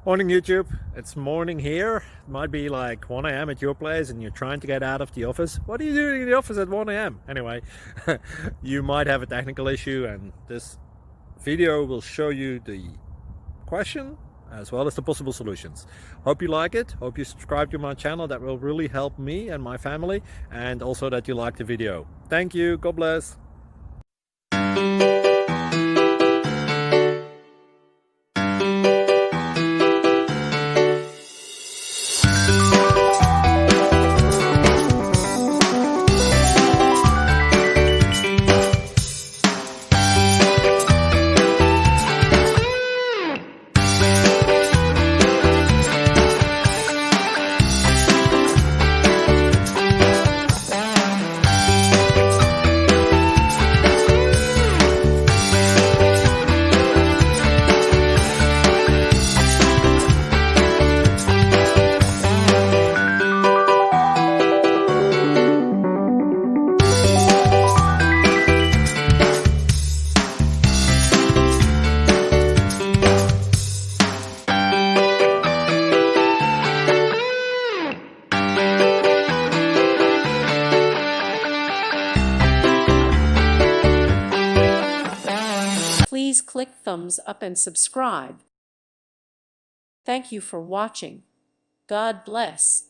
Morning YouTube, it's morning here. It might be like 1 a.m. at your place and you're trying to get out of the office. What are you doing in the office at 1 a.m.? Anyway, you might have a technical issue and this video will show you the question as well as the possible solutions. Hope you like it, hope you subscribe to my channel. That will really help me and my family, and also that you like the video. Thank you, God bless. Please click thumbs up and subscribe. Thank you for watching. God bless.